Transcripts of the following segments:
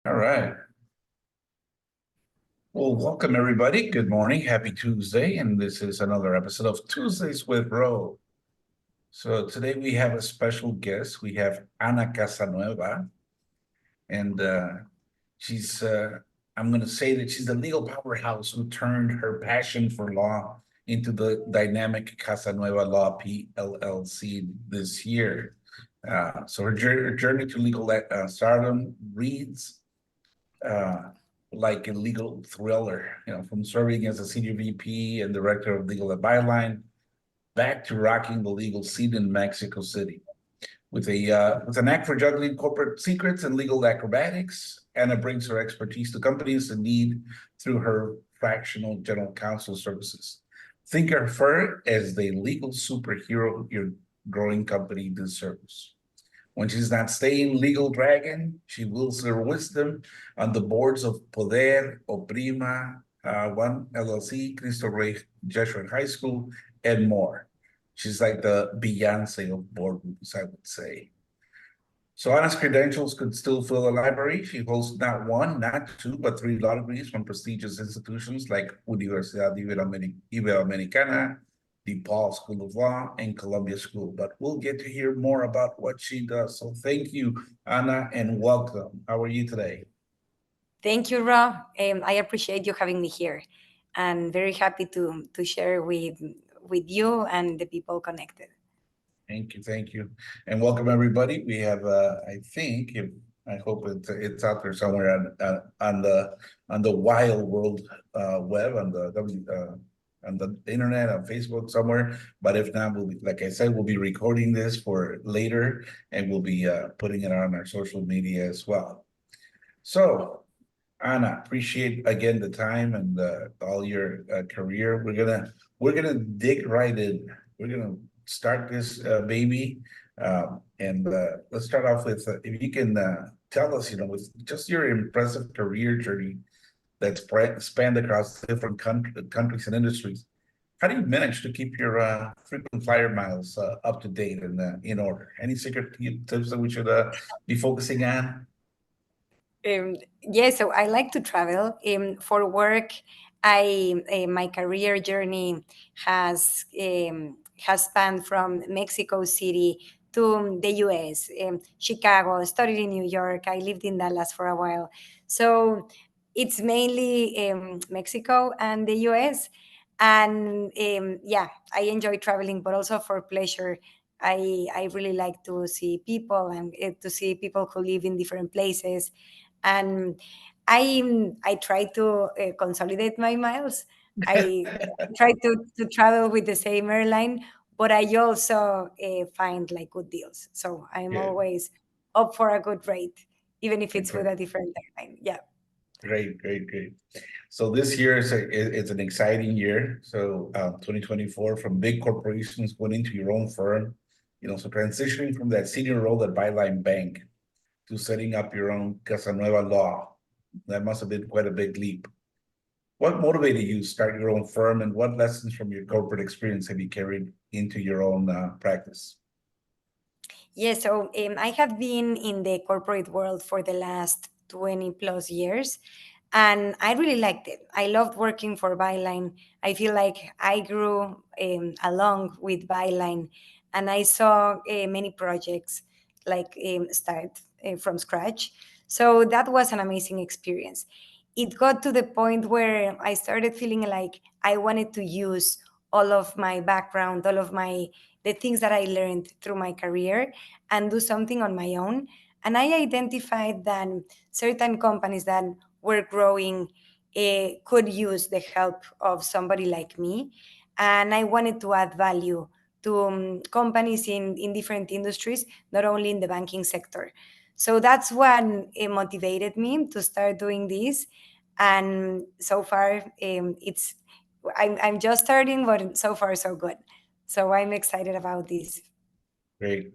All right. Well, welcome everybody. Good morning. Happy Tuesday. And this is another episode of Tuesdays with RO. So today we have a special guest. We have Ana Casanueva. And she's, I'm going to say that she's the legal powerhouse who turned her passion for law into the dynamic Casanueva Law PLLC this year. So her journey to legal stardom reads uh, like a legal thriller, from serving as a senior VP and director of legal at Byline back to rocking the legal scene in Mexico City. With a knack for juggling corporate secrets and legal acrobatics, Anna brings her expertise to companies in need through her fractional general counsel services. Think of her as the legal superhero your growing company deserves. When she's not staying legal dragon, she wields her wisdom on the boards of Poder, Oprima, One LLC, Cristo Rey Jesuit High School, and more. She's like the Beyonce of boardrooms, I would say. So Anna's credentials could still fill a library. She holds not one, not two, but three law degrees from prestigious institutions like Universidad Iberoamericana, DePaul School of Law, and Columbia School. But we'll get to hear more about what she does. So thank you, Anna, and welcome. How are you today? Thank you, Rob. I appreciate you having me here, and very happy to share with you and the people connected. Thank you, and welcome everybody. We have, I hope it's out there somewhere on the wild world web on the internet, on Facebook somewhere. But if not, we'll be, like I said, we'll be recording this for later, and we'll be putting it on our social media as well. So, Anna, appreciate again the time and all your career. We're gonna dig right in. We're gonna start this baby, and let's start off with if you can tell us, with just your impressive career journey that's spanned across different countries and industries. How do you manage to keep your frequent flyer miles up to date and in order? Any secret tips that we should be focusing on? Yeah, so I like to travel. For work, I my career journey has spanned from Mexico City to the U.S., Chicago. Studied in New York. I lived in Dallas for a while. So it's mainly Mexico and the U.S. And yeah, I enjoy traveling, but also for pleasure. I really like to see people and to see people who live in different places, and I try to consolidate my miles. I try to travel with the same airline, but I also find like good deals. So I'm Yeah, always up for a good rate, even if it's with great, a different airline. Yeah. great. So this year it's an exciting year. So 2024, from big corporations going into your own firm, so transitioning from that senior role at Byline Bank to setting up your own Casanueva Law, that must have been quite a big leap. What motivated you to start your own firm, and what lessons from your corporate experience have you carried into your own practice? Yeah, so I have been in the corporate world for the last 20 plus years, and I really liked it. I loved working for Byline. I feel like I grew along with Byline, and I saw many projects like start from scratch. So that was an amazing experience. It got to the point where I started feeling like I wanted to use all of my background, all of my the things that I learned through my career and do something on my own. And I identified that certain companies that were growing could use the help of somebody like me. And I wanted to add value to companies in different industries, not only in the banking sector. So that's what motivated me to start doing this. And so far, I'm just starting, but so far so good. So I'm excited about this. Great.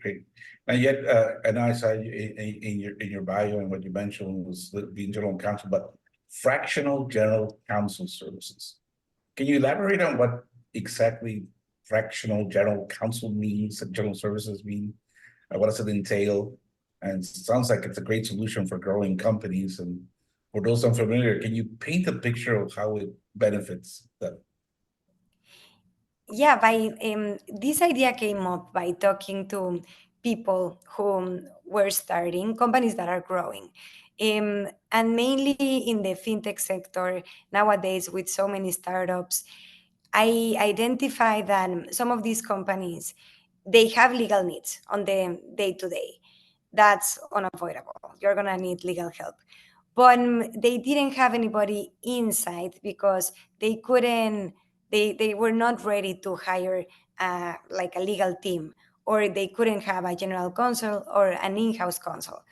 And yet, and I saw you in your bio, and what you mentioned was being general counsel, but fractional general counsel services. Can you elaborate on what exactly fractional general counsel means, general services mean? What does it entail? And it sounds like it's a great solution for growing companies. And for those unfamiliar, can you paint a picture of how it benefits them? Yeah, this idea came up by talking to people who were starting companies that are growing. And mainly in the fintech sector nowadays, with so many startups, I identify that some of these companies, they have legal needs on the day to day. That's unavoidable. You're gonna need legal help, but they didn't have anybody inside because they were not ready to hire like a legal team, or they couldn't have a general counsel or an in-house counsel.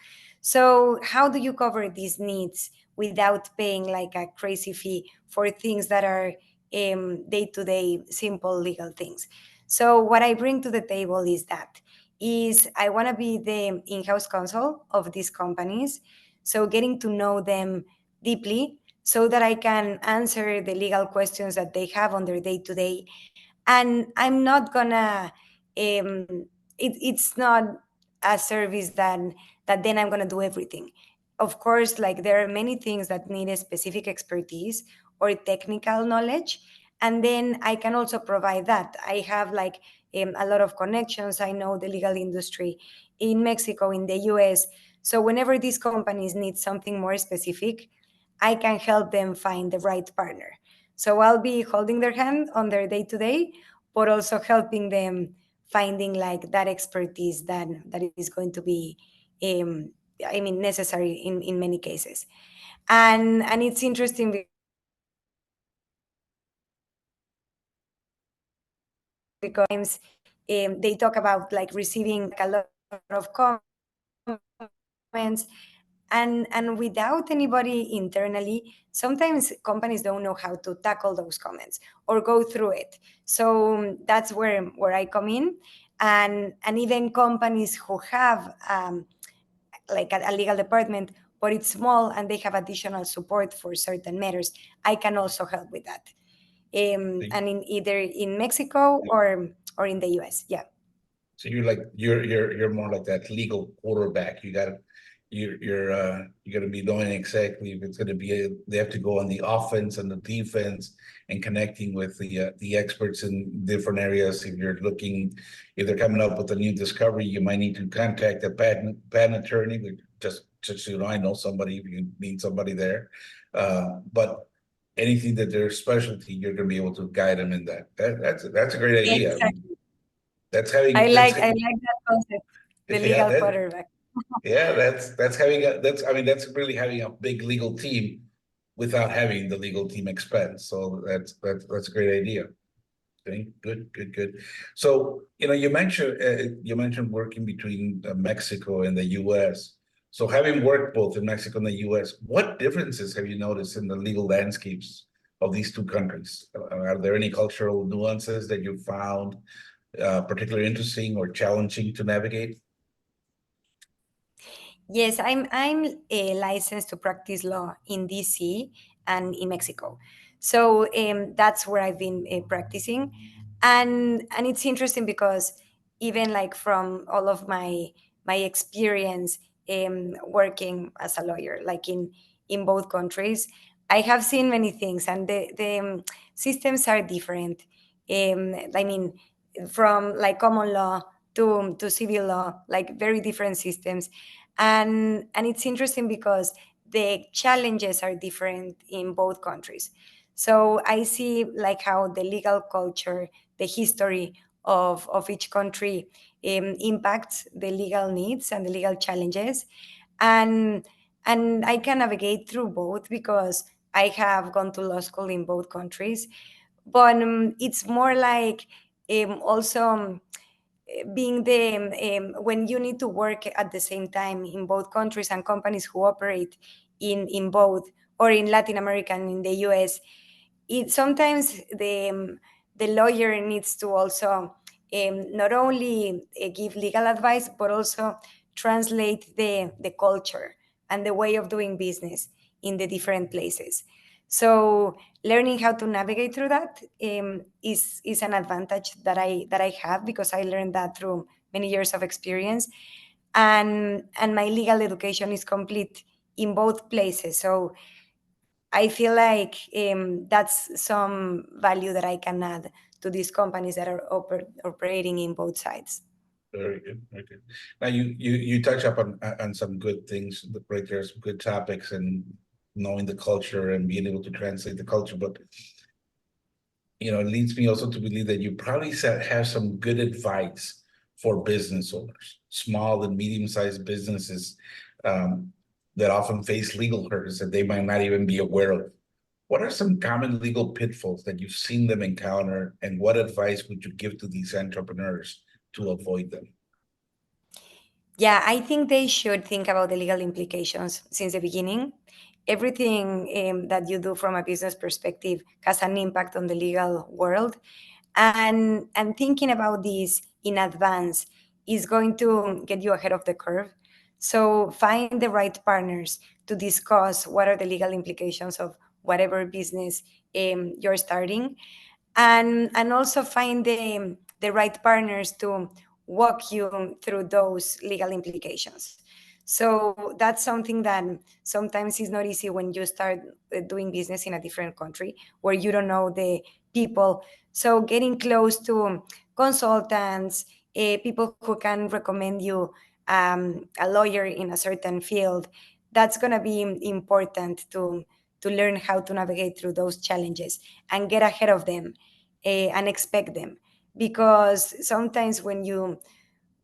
So how do you cover these needs without paying like a crazy fee for things that are day-to-day simple legal things? So what I bring to the table is I want to be the in-house counsel of these companies, so getting to know them deeply so that I can answer the legal questions that they have on their day to day. And I'm not gonna, it's not a service that then I'm gonna do everything. Of course, like there are many things that need a specific expertise or technical knowledge. And then I can also provide that. I have like a lot of connections. I know the legal industry in Mexico, in the US. So whenever these companies need something more specific, I can help them find the right partner. So I'll be holding their hand on their day to day, but also helping them finding like that expertise that is going to be, um, I mean, necessary in many cases. And it's interesting because they talk about like receiving a lot of comments, and without anybody internally, sometimes companies don't know how to tackle those comments or go through it. So that's where I come in. And even companies who have like a legal department, but it's small and they have additional support for certain matters, I can also help with that. And in either in Mexico or in the US. Yeah. So you're like you're more like that legal quarterback. You're gonna be knowing exactly if it's gonna be they have to go on the offense and the defense and connecting with the experts in different areas. If they're coming up with a new discovery, you might need to contact a patent attorney. Just so you know, I know somebody if you need somebody there. But anything that their specialty, you're gonna be able to guide them in that. That's a great idea. I mean, Exactly. that's having I like that concept, the yeah, legal that quarterback. yeah, that's having a that's I mean that's really having a big legal team without having the legal team expense. So that's a great idea. Okay, good. So you mentioned working between Mexico and the U.S. So having worked both in Mexico and the U.S., what differences have you noticed in the legal landscapes of these two countries? Are there any cultural nuances that you found particularly interesting or challenging to navigate? Yes, I'm licensed to practice law in DC and in Mexico, so that's where I've been practicing, and it's interesting because even like from all of my experience working as a lawyer, like in both countries, I have seen many things, and the systems are different. I mean, from like common law to civil law, like very different systems, and it's interesting because the challenges are different in both countries. So I see like how the legal culture, the history of each country impacts the legal needs and the legal challenges, and and I can navigate through both because I have gone to law school in both countries. But it's more like also being the when you need to work at the same time in both countries, and companies who operate in both, or in Latin America and in the US, it sometimes the lawyer needs to also not only give legal advice, but also translate the culture and the way of doing business in the different places. So learning how to navigate through that is an advantage that I have because I learned that through many years of experience. and my legal education is complete in both places. So I feel like that's some value that I can add to these companies that are operating in both sides. Very good, very good. Now you touch up on some good things, right? There's good topics and knowing the culture and being able to translate the culture, but it leads me also to believe that you probably have some good advice for business owners, small and medium-sized businesses that often face legal hurdles that they might not even be aware of. What are some common legal pitfalls that you've seen them encounter, and what advice would you give to these entrepreneurs to avoid them? Yeah, I think they should think about the legal implications since the beginning. Everything that you do from a business perspective has an impact on the legal world, and thinking about this in advance is going to get you ahead of the curve. So find the right partners to discuss what are the legal implications of whatever business you're starting, and also find the right partners to walk you through those legal implications. So that's something that sometimes is not easy when you start doing business in a different country where you don't know the people. So getting close to consultants, people who can recommend you a lawyer in a certain field, that's going to be important to learn how to navigate through those challenges and get ahead of them, and expect them. Because sometimes when you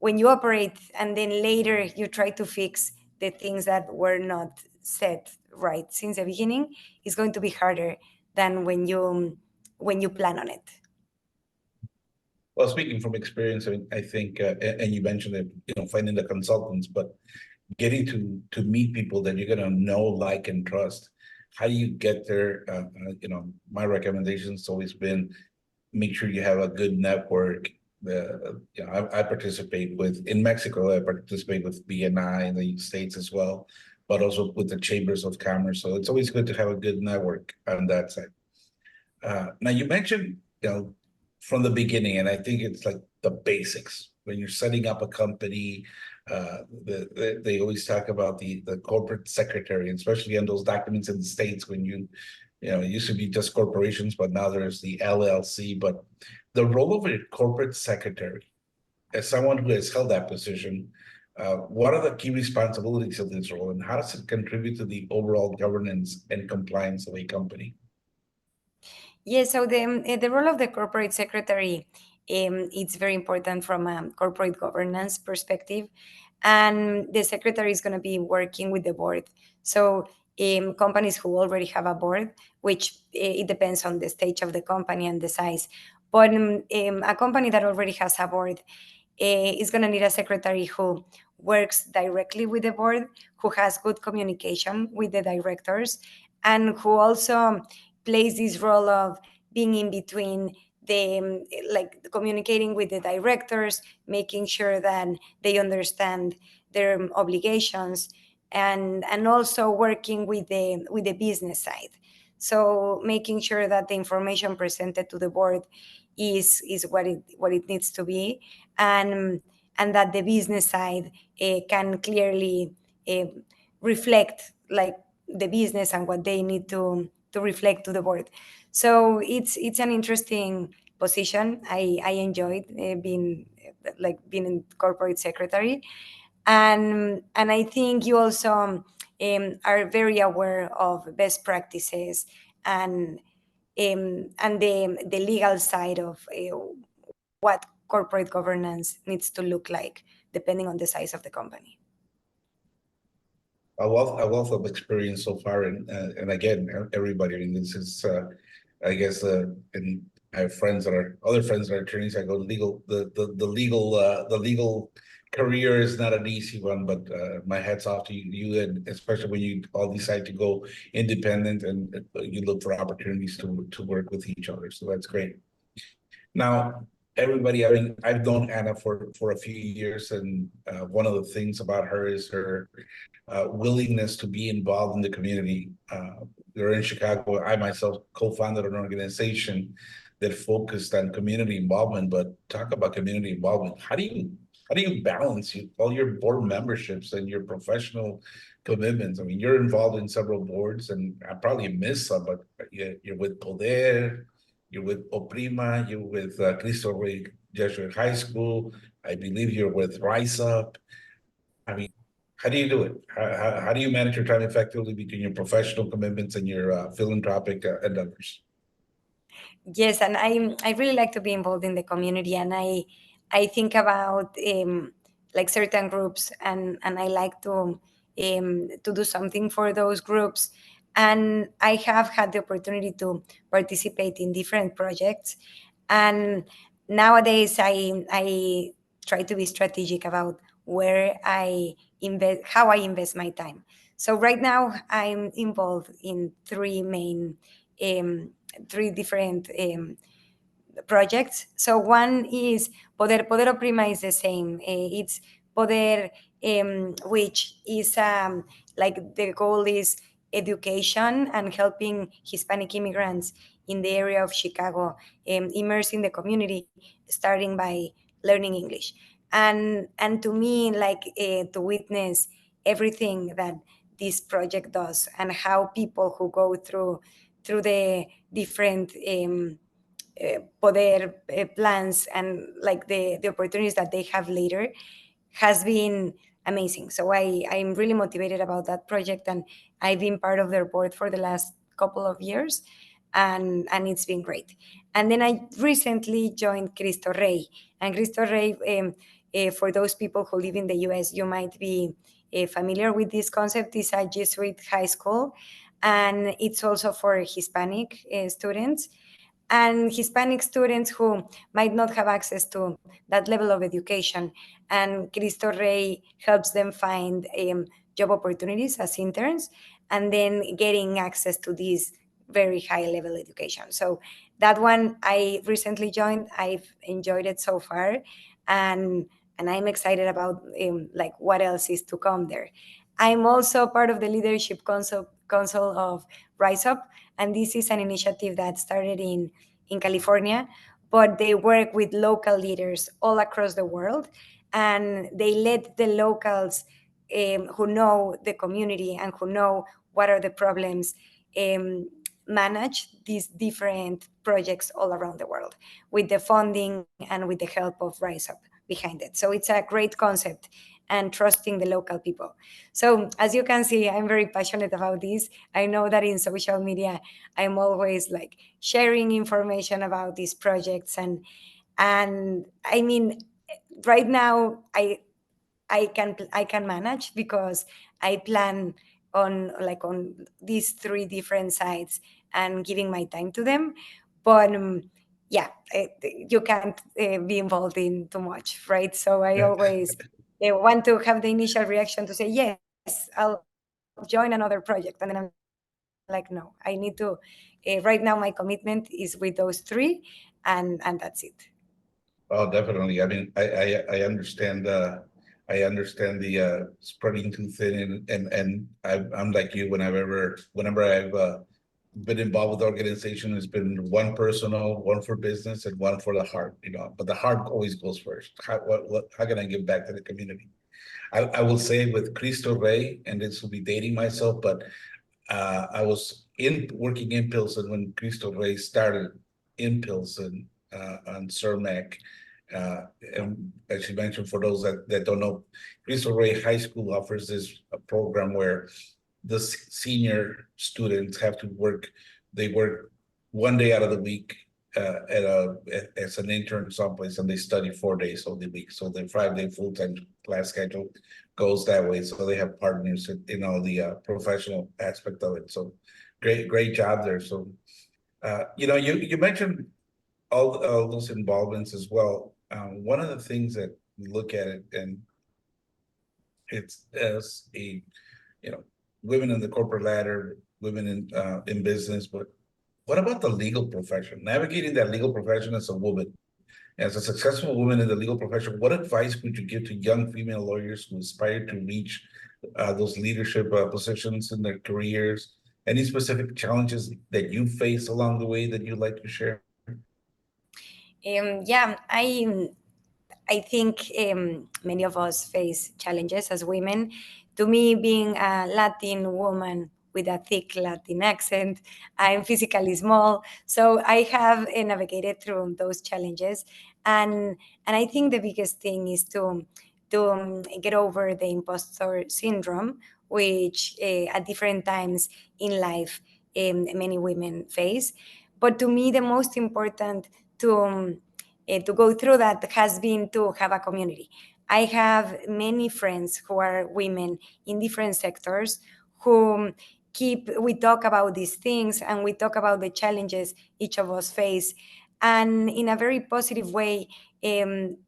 operate and then later you try to fix the things that were not set right since the beginning, it's going to be harder than when you plan on it. Well, speaking from experience, I think, and you mentioned it, finding the consultants, but getting to meet people that you're gonna know, like, and trust. How do you get there? My recommendation's always been make sure you have a good network. I participate in Mexico. I participate with BNI in the States as well, but also with the chambers of commerce. So it's always good to have a good network on that side. Now you mentioned, from the beginning, and I think it's like the basics when you're setting up a company. They always talk about the corporate secretary, especially on those documents in the States when it used to be just corporations, but now there's the LLC. But the role of a corporate secretary, as someone who has held that position, what are the key responsibilities of this role, and how does it contribute to the overall governance and compliance of a company? Yes, so the role of the corporate secretary, it's very important from a corporate governance perspective, and the secretary is going to be working with the board. So companies who already have a board, which it depends on the stage of the company and the size, but a company that already has a board is going to need a secretary who works directly with the board, who has good communication with the directors, and who also plays this role of being in between like communicating with the directors, making sure that they understand their obligations, and also working with the business side. So making sure that the information presented to the board is what it needs to be, and that the business side can clearly uh, reflect like the business and what they need to reflect to the board. So it's an interesting position. I enjoyed being in corporate secretary, and I think you also are very aware of best practices and the legal side of what corporate governance needs to look like depending on the size of the company. A wealth of experience so far, and again, everybody. I mean, this is, I guess, and I have other friends that are attorneys. I go legal. The legal career is not an easy one, but my hat's off to you, and especially when you all decide to go independent and you look for opportunities to work with each other. So that's great. Now, everybody, I mean, I've known Anna for a few years, and one of the things about her is her willingness to be involved in the community. We're in Chicago. I myself co-founded an organization that focused on community involvement. But talk about community involvement. How do you how do you balance all your board memberships and your professional commitments? I mean, you're involved in several boards, and I probably missed some, but you're with Poder, you're with Oprima, you're with Cristo Rey Jesuit High School. I believe you're with Rise Up. I mean, how do you do it? How do you manage your time effectively between your professional commitments and your philanthropic endeavors? Yes, and I really like to be involved in the community, and I think about like certain groups, and I like to do something for those groups. And I have had the opportunity to participate in different projects, and nowadays I try to be strategic about where I invest, how I invest my time. So right now I'm involved in um, three different projects. So one is Poder. Poder Oprima is the same. It's Poder, which is like the goal is education and helping Hispanic immigrants in the area of Chicago immerse in the community, starting by learning English. And to me, like to witness everything that this project does and how people who go through the different poder plans and like the opportunities that they have later has been amazing. So I'm really motivated about that project, and I've been part of their board for the last couple of years, and it's been great. And then I recently joined Cristo Rey, and Cristo Rey, for those people who live in the US, you might be familiar with this concept. It's a Jesuit high school, and it's also for Hispanic students and Hispanic students who might not have access to that level of education. And Cristo Rey helps them find job opportunities as interns and then getting access to this very high level education. So that one I recently joined. I've enjoyed it so far, and and I'm excited about like what else is to come there. I'm also part of the leadership council of Rise Up, and this is an initiative that started in California, but they work with local leaders all across the world, and they let the locals who know the community and who know what are the problems um, manage these different projects all around the world with the funding and with the help of Rise Up behind it. So it's a great concept and trusting the local people. So as you can see, I'm very passionate about this. I know that in social media, I'm always like sharing information about these projects, and I mean, right now I can manage because I plan on like on these three different sites and giving my time to them. But yeah, you can't be involved in too much, right? So I always want to have the initial reaction to say yes, I'll join another project, and then I'm like, no, I need to. Right now, my commitment is with those three, and that's it. Oh, definitely. I mean, I understand the spreading too thin, and I'm like you. Whenever I've been involved with the organization, it's been one personal, one for business, and one for the heart. But the heart always goes first. How can I give back to the community? I will say with Cristo Rey, and this will be dating myself, but I was working in Pilsen when Cristo Rey started in Pilsen on Cermak. And as you mentioned, for those that don't know, Cristo Rey High School offers this program where the senior students have to work. They work one day out of the week as an intern someplace, and they study 4 days of the week. So the 5-day full-time class schedule goes that way. So they have partners in all the professional aspect of it. So great job there. So you mentioned all those involvements as well. One of the things that we look at it, and it's as a you know women in the corporate ladder, women in business, but what about the legal profession? Navigating that legal profession as a woman, as a successful woman in the legal profession, what advice would you give to young female lawyers who aspire to reach those leadership positions in their careers? Any specific challenges that you face along the way that you'd like to share? Yeah, I think many of us face challenges as women. To me, being a Latin woman with a thick Latin accent, I'm physically small, so I have navigated through those challenges, and I think the biggest thing is to get over the imposter syndrome, which at different times in life many women face. But to me, the most important to go through that has been to have a community. I have many friends who are women in different sectors who we talk about these things and we talk about the challenges each of us face, and in a very positive way,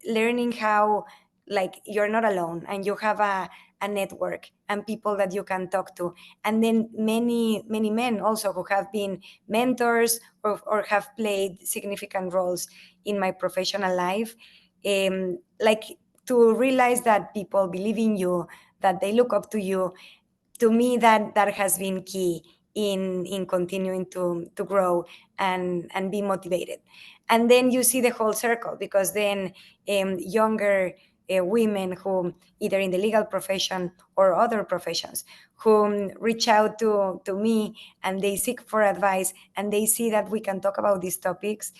learning how like you're not alone and you have a network and people that you can talk to, and then many men also who have been mentors or have played significant roles in my professional life, like to realize that people believe in you, that they look up to you. To me, that has been key in continuing to grow and be motivated. And then you see the whole circle, because then younger women who either in the legal profession or other professions who reach out to me and they seek for advice and they see that we can talk about these topics,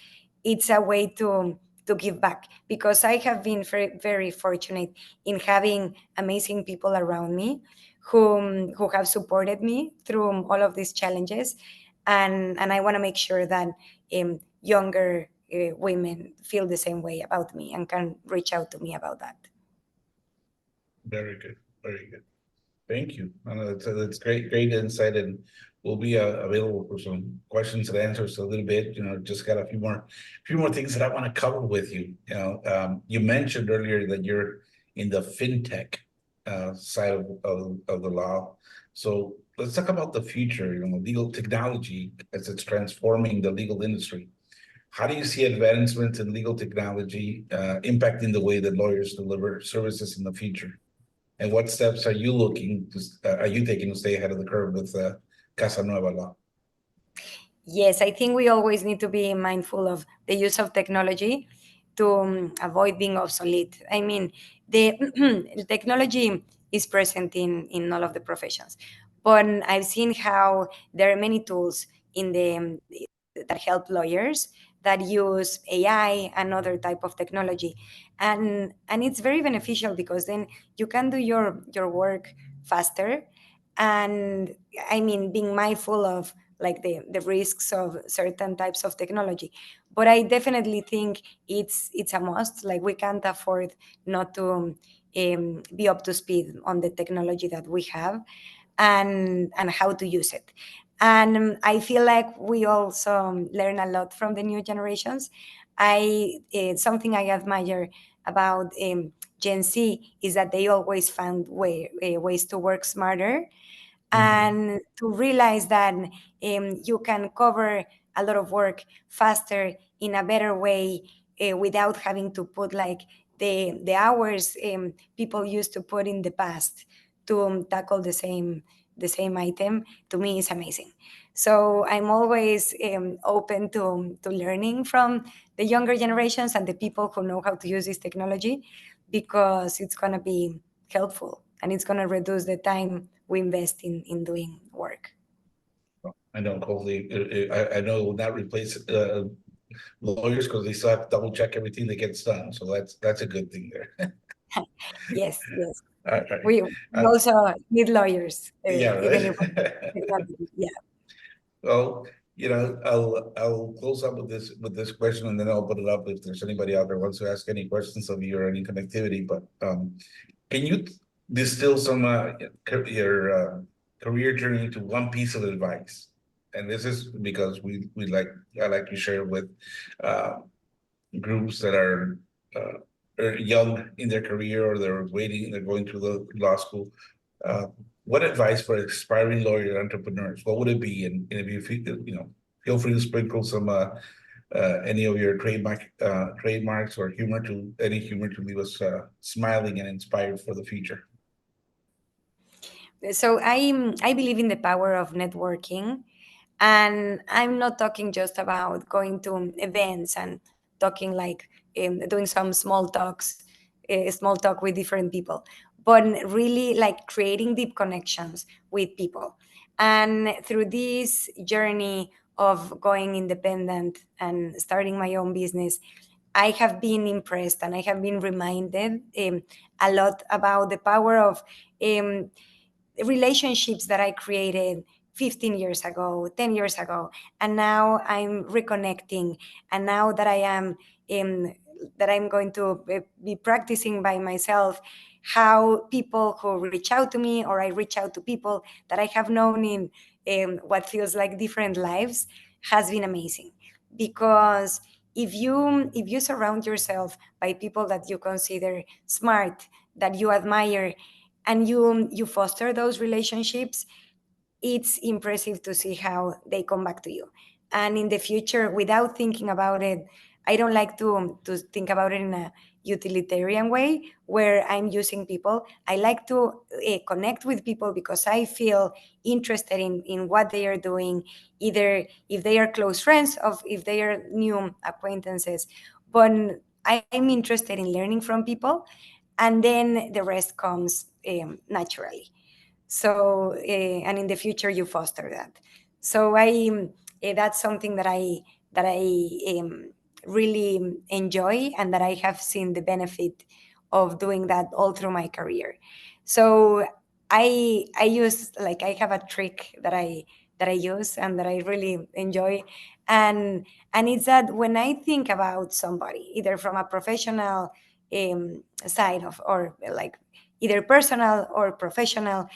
it's a way to give back, because I have been very, very fortunate in having amazing people around me who have supported me through all of these challenges, and I want to make sure that younger women feel the same way about me and can reach out to me about that. Very good, very good. Thank you. That's great insight, and we'll be available for some questions and answers a little bit. Just got a few more things that I want to cover with you. You mentioned earlier that you're in the fintech side of the law. So let's talk about the future. Legal technology as it's transforming the legal industry. How do you see advancements in legal technology impacting the way that lawyers deliver services in the future? And what steps are you taking to stay ahead of the curve with Casanueva Law? Yes, I think we always need to be mindful of the use of technology to avoid being obsolete. I mean, the technology is present in all of the professions, but I've seen how there are many tools in the that help lawyers that use AI and other type of technology, and it's very beneficial because then you can do your work faster, and I mean being mindful of like the risks of certain types of technology. But I definitely think it's a must. Like we can't afford not to be up to speed on the technology that we have and how to use it. And I feel like we also learn a lot from the new generations. Something I admire about Gen Z is that they always find ways to work smarter and to realize that you can cover a lot of work faster in a better way without having to put like the hours people used to put in the past to tackle the same item. To me is amazing. So I'm always open to learning from the younger generations and the people who know how to use this technology, because it's going to be helpful and it's going to reduce the time we invest in doing work. I know, hopefully, I know it will not replace lawyers because they still have to double check everything that gets done. So that's a good thing there. Yes, yes. All right. We also need lawyers, Yeah, even if right. yeah. Well, I'll close up with this question, and then I'll open it up if there's anybody out there who wants to ask any questions of you or any connectivity. But can you distill some your career journey into one piece of advice? And this is because I like to share with uh, groups that are young in their career, or they're going through the law school. Uh, what advice for aspiring lawyer entrepreneurs? What would it be? And if you feel free to sprinkle some any of your trademarks or any humor to leave us smiling and inspired for the future. So I believe in the power of networking, and I'm not talking just about going to events and talking like doing some small talks small talk with different people, but really like creating deep connections with people. And through this journey of going independent and starting my own business, I have been impressed and I have been reminded a lot about the power of um, relationships that I created 15 years ago, 10 years ago, and now I'm reconnecting. And now that I am in, that I'm going to be practicing by myself, how people who reach out to me or I reach out to people that I have known in what feels like different lives has been amazing. Because if you surround yourself by people that you consider smart, that you admire, and you foster those relationships, it's impressive to see how they come back to you. And in the future, without thinking about it, I don't like to think about it in a utilitarian way where I'm using people. I like to connect with people because I feel interested in what they are doing, either if they are close friends or if they are new acquaintances. But I'm interested in learning from people, and then the rest comes naturally. So and in the future you foster that. So that's something that I really enjoy, and that I have seen the benefit of doing that all through my career. So I use, like, I have a trick that I use and that I really enjoy, and it's that when I think about somebody, either from a professional side of, or like either personal or professional,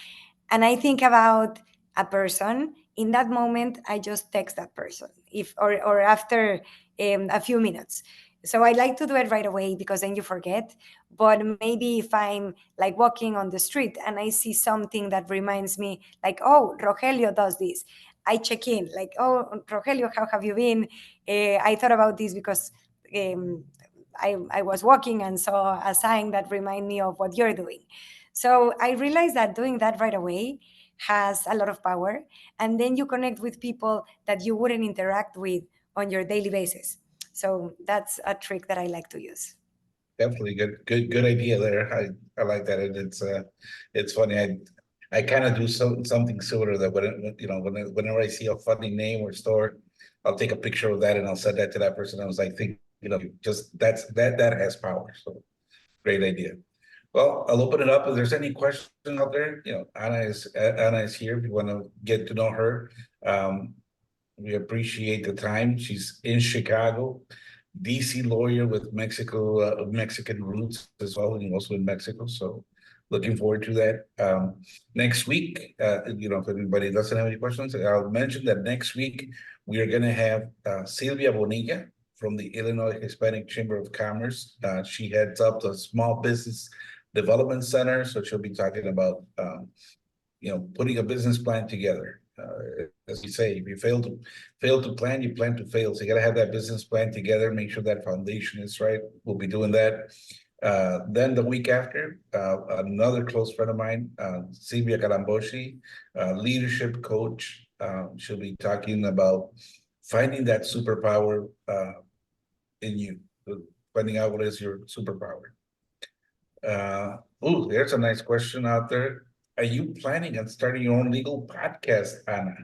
and I think about a person, in that moment I just text that person, if or after a few minutes. So I like to do it right away because then you forget. But maybe if I'm like walking on the street and I see something that reminds me, like, oh, Rogelio does this, I check in, like, oh, Rogelio, how have you been? I thought about this because um, I was walking and saw a sign that remind me of what you're doing. So I realized that doing that right away has a lot of power. And then you connect with people that you wouldn't interact with on your daily basis. So that's a trick that I like to use. Definitely good idea there. I like that. And it's funny. I kind of do something similar that whenever I see a funny name or store, I'll take a picture of that and I'll send that to that person. I was like, think, just that has power. So great idea. Well, I'll open it up. If there's any questions out there, Anna is here. If you want to get to know her, um, we appreciate the time. She's in Chicago, DC lawyer with Mexican roots as well, and also in Mexico. So looking forward to that. Next week, if anybody doesn't have any questions, I'll mention that next week we are going to have Silvia Bonilla from the Illinois Hispanic Chamber of Commerce. She heads up the Small Business Development Center, so she'll be talking about putting a business plan together. As we say, if you fail to plan, you plan to fail. So you got to have that business plan together, make sure that foundation is right. We'll be doing that. Then the week after, another close friend of mine, Silvia Calamboshi, leadership coach. She'll be talking about finding that superpower in you, finding out what is your superpower. There's a nice question out there. Are you planning on starting your own legal podcast, Anna?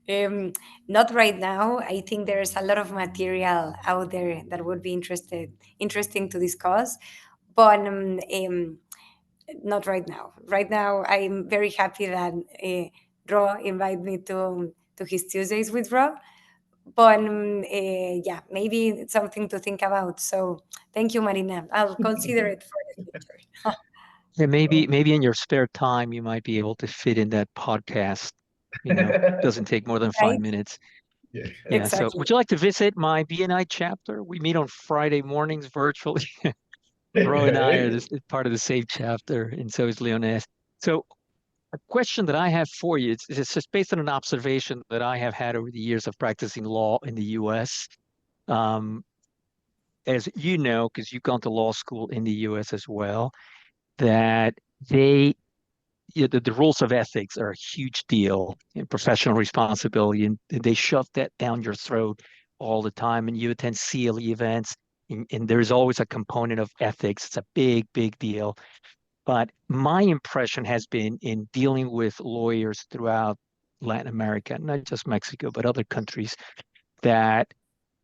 Um, Not right now. I think there's a lot of material out there that would be interesting to discuss, but not right now. Right now, I'm very happy that Ro invited me to his Tuesdays with Ro. But yeah, maybe it's something to think about. So thank you, Marina. I'll consider it for the future. Yeah, maybe in your spare time you might be able to fit in that podcast. Doesn't take more than five Right? minutes. Yeah. Yeah. So Exactly. would you like to visit my BNI chapter? We meet on Friday mornings virtually. Ro and I are part of the same chapter, and so is Leones. So a question that I have for you, it's just based on an observation that I have had over the years of practicing law in the US. Um, as you know, because you've gone to law school in the US as well, that they the rules of ethics are a huge deal in professional responsibility, and they shove that down your throat all the time. And you attend CLE events, and there's always a component of ethics. It's a big, big deal. But my impression has been in dealing with lawyers throughout Latin America, not just Mexico, but other countries, that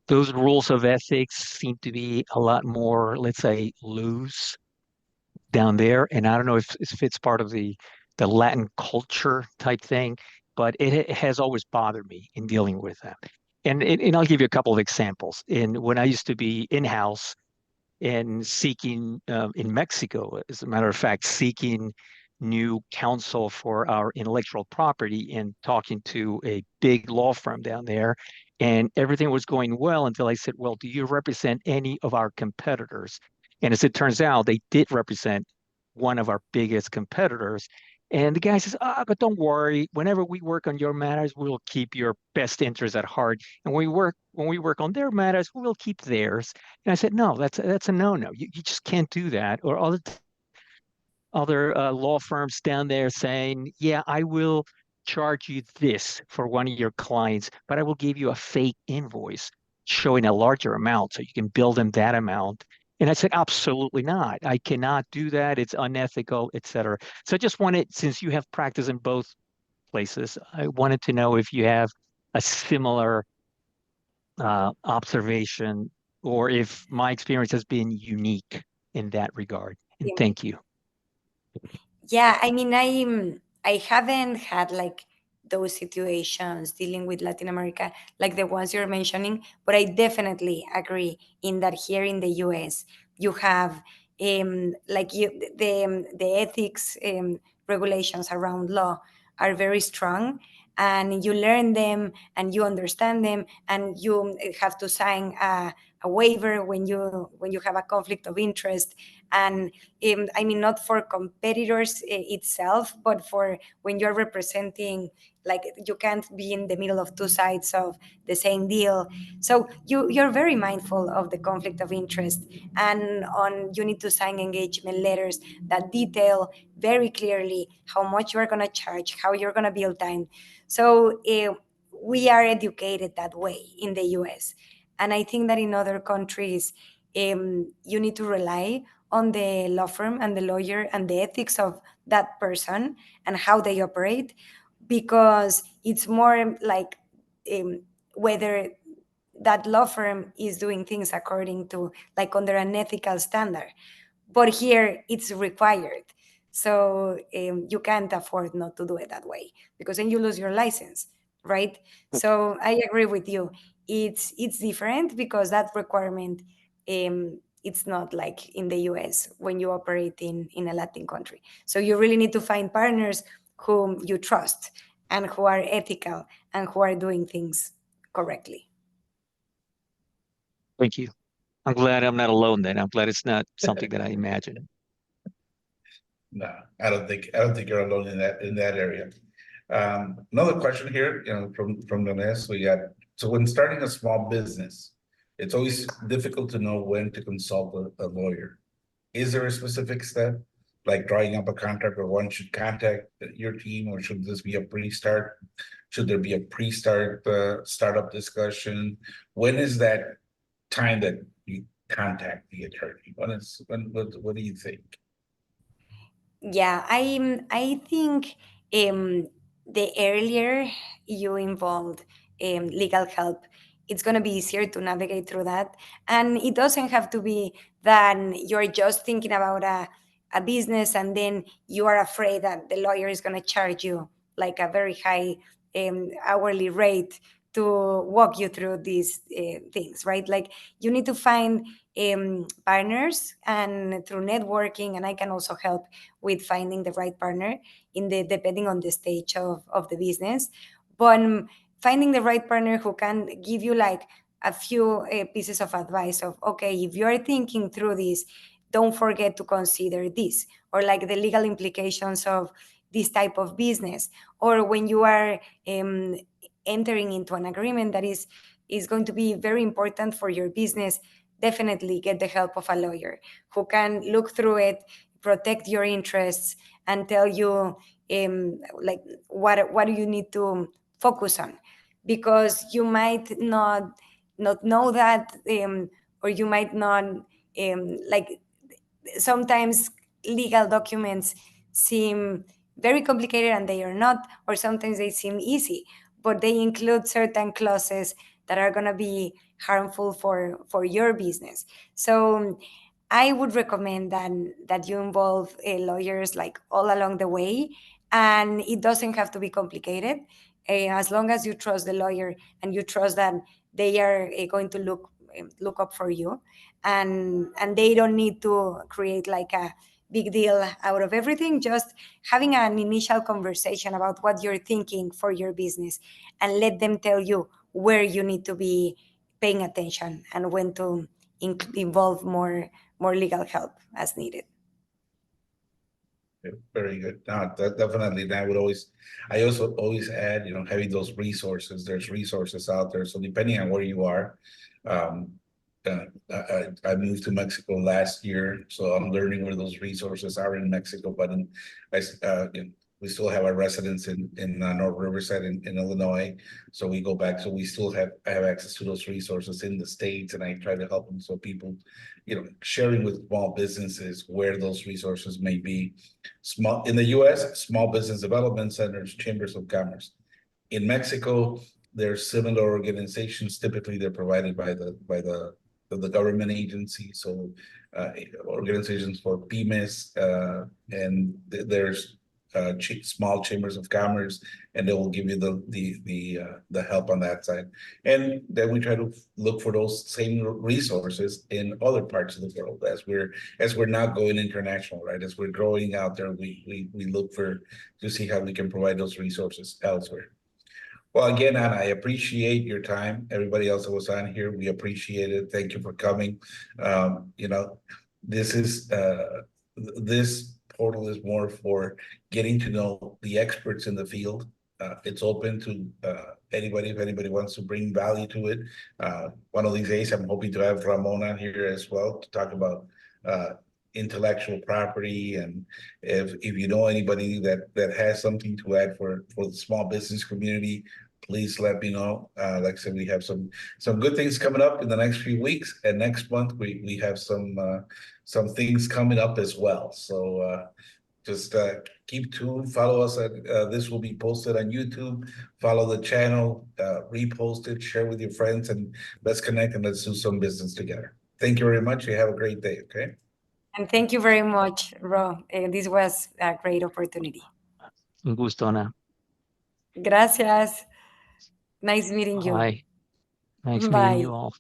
those rules of ethics seem to be a lot more, let's say, loose down there. And I don't know if it's part of the Latin culture type thing, but it has always bothered me in dealing with that. And I'll give you a couple of examples. When I used to be in-house and seeking in Mexico, as a matter of fact, seeking new counsel for our intellectual property and talking to a big law firm down there. And everything was going well until I said, well, do you represent any of our competitors? And as it turns out, they did represent one of our biggest competitors. And the guy says, but don't worry. Whenever we work on your matters, we'll keep your best interests at heart. And when we work on their matters, we'll keep theirs. And I said, no, that's a no-no. You just can't do that. Or other law firms down there saying, yeah, I will charge you this for one of your clients, but I will give you a fake invoice showing a larger amount so you can bill them that amount. And I said, absolutely not. I cannot do that. It's unethical, et cetera. So I just wanted, since you have practice in both places, I wanted to know if you have a similar observation or if my experience has been unique in that regard. And Yeah. thank you. Yeah, I mean, I haven't had like those situations dealing with Latin America, like the ones you're mentioning, but I definitely agree in that here in the US, you have like the ethics regulations around law are very strong, and you learn them and you understand them, and you have to sign a waiver when you have a conflict of interest. And I mean, not for competitors itself, but for when you're representing, like you can't be in the middle of two sides of the same deal. So you're very mindful of the conflict of interest, and on you need to sign engagement letters that detail very clearly how much you're going to charge, how you're going to bill time. So we are educated that way in the US. And I think that in other countries, you need to rely on the law firm and the lawyer and the ethics of that person and how they operate, because it's more like whether that law firm is doing things according to, like, under an ethical standard. But here it's required. So you can't afford not to do it that way, because then you lose your license, right? So I agree with you. It's different because that requirement, it's not like in the US when you operate in a Latin country. So you really need to find partners whom you trust and who are ethical and who are doing things correctly. Thank you. I'm glad I'm not alone then. I'm glad it's not something that I imagined. No, I don't think you're alone in that area. Another question here, from Ganes, so when starting a small business, it's always difficult to know when to consult a lawyer. Is there a specific step, like drawing up a contract, or one should contact your team, or should this be a pre-start? Should there be a pre-start startup discussion? When is that time that you contact the attorney? What do you think? Yeah, I think the earlier you involved legal help, it's going to be easier to navigate through that. And it doesn't have to be that you're just thinking about a business and then you are afraid that the lawyer is going to charge you like a very high hourly rate to walk you through these things, right? Like you need to find partners, and through networking, and I can also help with finding the right partner depending on the stage of the business. But finding the right partner who can give you like a few pieces of advice of, okay, if you're thinking through this, don't forget to consider this, or like the legal implications of this type of business, or when you are entering into an agreement that is going to be very important for your business, definitely get the help of a lawyer who can look through it, protect your interests, and tell you like what do you need to focus on, because you might not know that or you might not, like sometimes legal documents seem very complicated and they are not, or sometimes they seem easy, but they include certain clauses that are going to be harmful for your business. So I would recommend that you involve lawyers like all along the way, and it doesn't have to be complicated. As long as you trust the lawyer and you trust that they are going to look up for you, and they don't need to create like a big deal out of everything. Just having an initial conversation about what you're thinking for your business, and let them tell you where you need to be paying attention and when to involve more legal help as needed. Very good. No, definitely. And I also always add, having those resources. There's resources out there. So depending on where you are, I moved to Mexico last year, so I'm learning where those resources are in Mexico. But we still have our residence in North Riverside in Illinois, so we go back. So we still have access to those resources in the States, and I try to help them. So people, sharing with small businesses where those resources may be. Small in the U.S., small business development centers, chambers of commerce. In Mexico, there's similar organizations. Typically, they're provided by the government agency. So organizations for pymes, and there's small chambers of commerce, and they will give you the help on that side. And then we try to look for those same resources in other parts of the world as we're now going international, right? As we're growing out there, we look to see how we can provide those resources elsewhere. Well, again, Ana, I appreciate your time. Everybody else that was on here, we appreciate it. Thank you for coming. This portal is more for getting to know the experts in the field. It's open to anybody if anybody wants to bring value to it. One of these days, I'm hoping to have Ramon on here as well to talk about intellectual property, and if you know anybody that has something to add for the small business community, please let me know. Like I said, we have some good things coming up in the next few weeks, and next month we have some things coming up as well. So just keep tuned, follow us at this will be posted on YouTube. Follow the channel, repost it, share with your friends, and let's connect and let's do some business together. Thank you very much. You have a great day. Okay. And thank you very much, Ro. This was a great opportunity. Un gusto, Ana. Gracias. Nice meeting you. Bye. Nice Bye. meeting you all.